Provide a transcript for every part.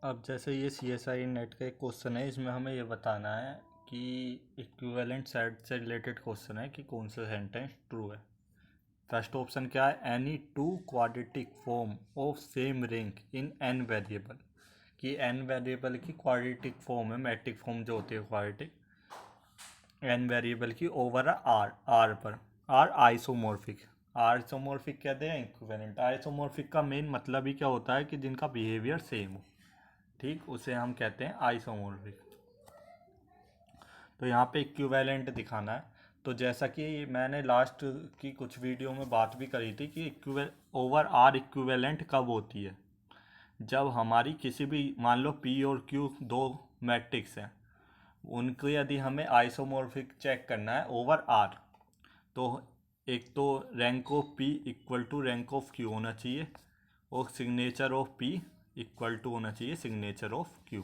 अब जैसे ये CSI नेट का एक क्वेश्चन है, इसमें हमें ये बताना है कि इक्विवेलेंट सेट से रिलेटेड क्वेश्चन है कि कौन सा सेंटेंस ट्रू है। फर्स्ट ऑप्शन क्या है, any two quadratic form of same rank in n variable, कि एन वेरिएबल की क्वाड्रेटिक फॉर्म है, मैट्रिक फॉर्म जो होती है क्वाड्रेटिक एन वेरिएबल की ओवर आर पर आर आइसोमॉर्फिक। आइसोमॉर्फिक कहते हैं इक्विवेलेंट। आइसोमॉर्फिक का मेन मतलब ही क्या होता है कि जिनका बिहेवियर सेम हो, ठीक, उसे हम कहते हैं आइसोमॉर्फिक। तो यहाँ पे इक्विवेलेंट दिखाना है। तो जैसा कि मैंने लास्ट की कुछ वीडियो में बात भी करी थी कि इक्विवे ओवर आर इक्विवेलेंट कब होती है, जब हमारी किसी भी, मान लो पी और क्यू दो मैट्रिक्स हैं, उनको यदि हमें आइसोमॉर्फिक चेक करना है ओवर आर, तो एक तो rank of P equal to rank of Q होना चाहिए और signature of P equal to होना चाहिए सिग्नेचर ऑफ क्यू।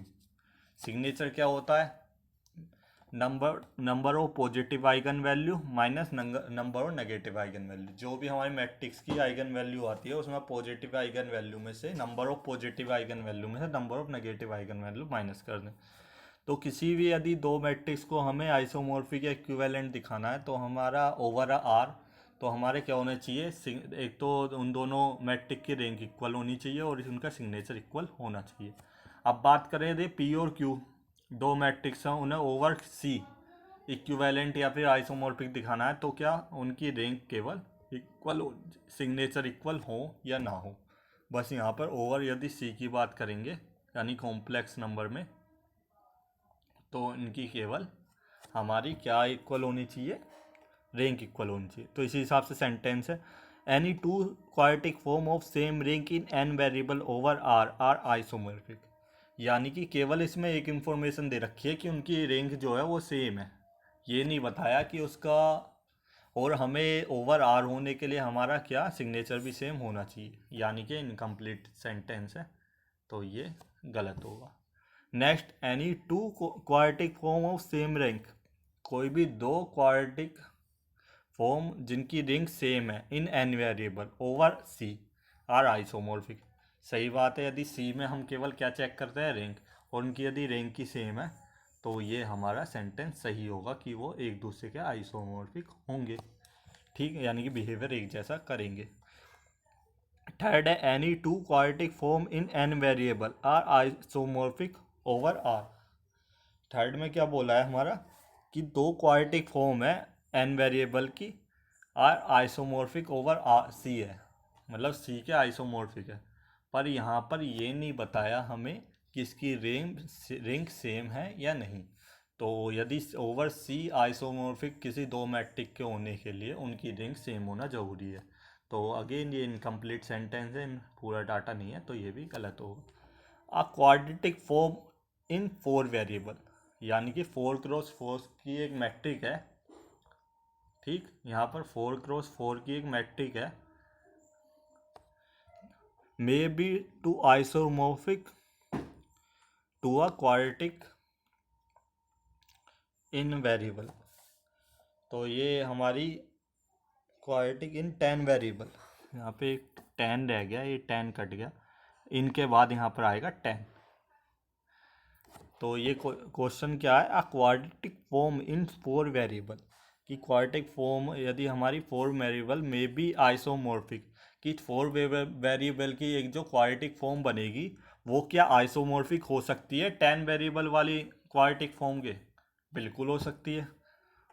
सिग्नेचर क्या होता है, number of positive eigen value minus number of negative eigen value. जो भी हमारी मैट्रिक्स की आइगन वैल्यू आती है उसमें पॉजिटिव आइगन वैल्यू में से number of positive eigen value में से number of negative eigen value minus कर दें। तो किसी भी यदि दो मैट्रिक्स को हमें आइसोमॉर्फिक या इक्विवेलेंट दिखाना है तो हमारा ओवर आर, तो हमारे क्या होना चाहिए, एक तो उन दोनों मैट्रिक की रैंक इक्वल होनी चाहिए और उनका सिग्नेचर इक्वल होना चाहिए। अब बात करें यदि पी और क्यू दो मैट्रिक्स हैं, उन्हें ओवर सी इक्विवेलेंट या फिर आइसोमॉर्फिक दिखाना है, तो क्या उनकी रैंक केवल इक्वल, सिग्नेचर इक्वल हो या ना हो। बस यहाँ पर ओवर यदि सी की बात करेंगे यानी कॉम्प्लेक्स नंबर में, तो इनकी केवल हमारी क्या इक्वल होनी चाहिए, रैंक इक्वल होनी चाहिए। तो इसी हिसाब से सेंटेंस है, any two quadratic form of same rank in n variable over R are isomorphic. यानी कि केवल इसमें एक इंफॉर्मेशन दे रखी है कि उनकी रैंक जो है वो सेम है, ये नहीं बताया कि उसका, और हमें ओवर आर होने के लिए हमारा क्या सिग्नेचर भी सेम होना चाहिए, यानी कि इनकम्प्लीट सेंटेंस है, तो ये गलत होगा। Next, any two quadratic form of same rank, कोई भी दो क्वाड्रेटिक फॉर्म जिनकी रैंक सेम है in n variable over C are isomorphic. सही बात है, यदि सी में हम केवल क्या चेक करते हैं, रैंक, और उनकी यदि रैंक की सेम है तो ये हमारा सेंटेंस सही होगा कि वो एक दूसरे के आइसोमॉर्फिक होंगे, ठीक है, यानी कि बिहेवियर एक जैसा करेंगे। थर्ड है, any two quadratic form in n variable are isomorphic over R. Third में क्या बोला है हमारा कि दो क्वाड्रेटिक फॉर्म है एन वेरिएबल की, are isomorphic over R C है, मतलब सी के आइसोमॉर्फिक है। पर यहाँ पर ये नहीं बताया हमें कि इसकी रिंग सेम है या नहीं। तो यदि ओवर सी आइसोमॉर्फिक किसी दो मैट्रिक के होने के लिए उनकी रिंग सेम होना जरूरी है। तो अगेन ये इनकम्प्लीट सेंटेंस है, पूरा डाटा नहीं है, तो ये भी गलत होगा। A quadratic form in for variable, यानी कि 4x4 की एक मैट्रिक है, ठीक, यहाँ पर 4x4 की एक मैट्रिक है, may be to isomorphic to a quadratic in variable. तो ये हमारी क्वाड्रेटिक इन 10 वेरिएबल, यहाँ पे एक 10 रह गया, ये 10 कट गया, इनके बाद यहाँ पर आएगा 10। तो ये क्वेश्चन क्या है, a quadratic form in for variable, कि क्वाड्रेटिक फॉर्म यदि हमारी फोर वेरिएबल में बी आइसोमॉर्फिक, कि फोर वेरिएबल की एक जो क्वाड्रेटिक फॉर्म बनेगी वो क्या आइसोमॉर्फिक हो सकती है 10 वेरिएबल वाली क्वाड्रेटिक फॉर्म के, बिल्कुल हो सकती है।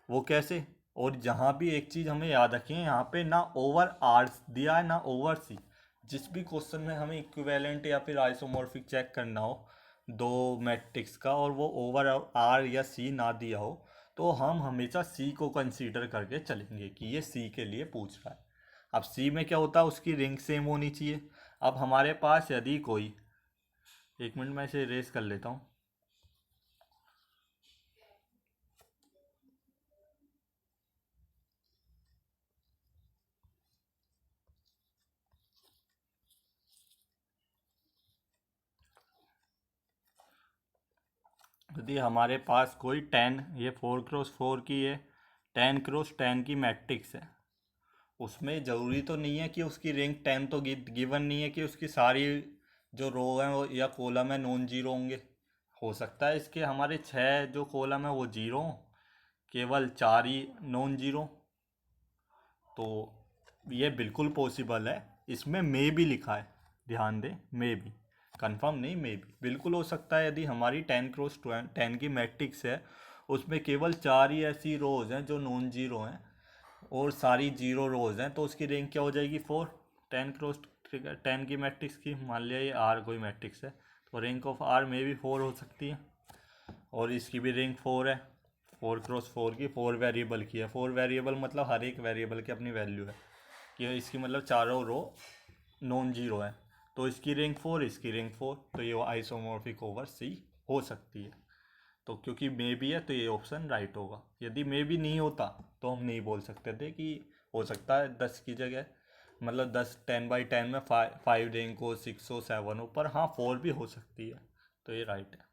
वो कैसे, और जहाँ भी एक चीज़ हमें याद रखनी है, यहाँ पे ना ओवर आर दिया है ना ओवर सी। जिस भी क्वेश्चन में हमें इक्विवेलेंट या फिर आइसोमॉर्फिक चेक करना हो दो मैट्रिक्स का और वो ओवर आर या सी ना दिया हो, तो हम हमेशा सी को कंसीडर करके चलेंगे कि ये सी के लिए पूछ रहा है। अब सी में क्या होता है, उसकी रिंग सेम होनी चाहिए। अब हमारे पास यदि कोई, एक मिनट में इसे रेस कर लेता हूँ। यदि हमारे पास कोई 10, ये 4x4 की है, 10x10 की मैट्रिक्स है, उसमें ज़रूरी तो नहीं है कि उसकी रैंक 10, तो गिवन नहीं है कि उसकी सारी जो रो है वो या कॉलम है नॉन जीरो होंगे। हो सकता है इसके हमारे 6 जो कॉलम है वो जीरो हों, केवल 4 ही नॉन जीरो। तो ये बिल्कुल पॉसिबल है। इसमें मे भी लिखा है, ध्यान दें, मे भी, कंफर्म नहीं, मे भी बिल्कुल हो सकता है। यदि हमारी 10x10 की मैट्रिक्स है, उसमें केवल 4 ही ऐसी रोज हैं जो नॉन जीरो हैं और सारी जीरो रोज हैं, तो उसकी रैंक क्या हो जाएगी? 4। 10x10 की मैट्रिक्स की, मान लिया ये आर कोई मैट्रिक्स है, तो रैंक ऑफ आर में भी 4 हो सकती है। और इसकी भी रैंक 4 है। 4x4 की, 4 वेरिएबल की है। 4 वेरिएबल मतलब हर एक वेरिएबल की अपनी वैल्यू है, कि इसकी मतलब चारों रो नॉन जीरो है, तो इसकी रैंक 4, इसकी रैंक 4, तो ये आइसोमॉर्फिक ओवर सी हो सकती है। तो क्योंकि मे भी है तो ये ऑप्शन राइट होगा। यदि मे भी नहीं होता तो हम नहीं बोल सकते थे कि हो सकता है 10 की जगह, मतलब 10/10 में 5 रैंक हो, 6 हो, 7 हो, पर हाँ 4 भी हो सकती है। तो ये राइट है।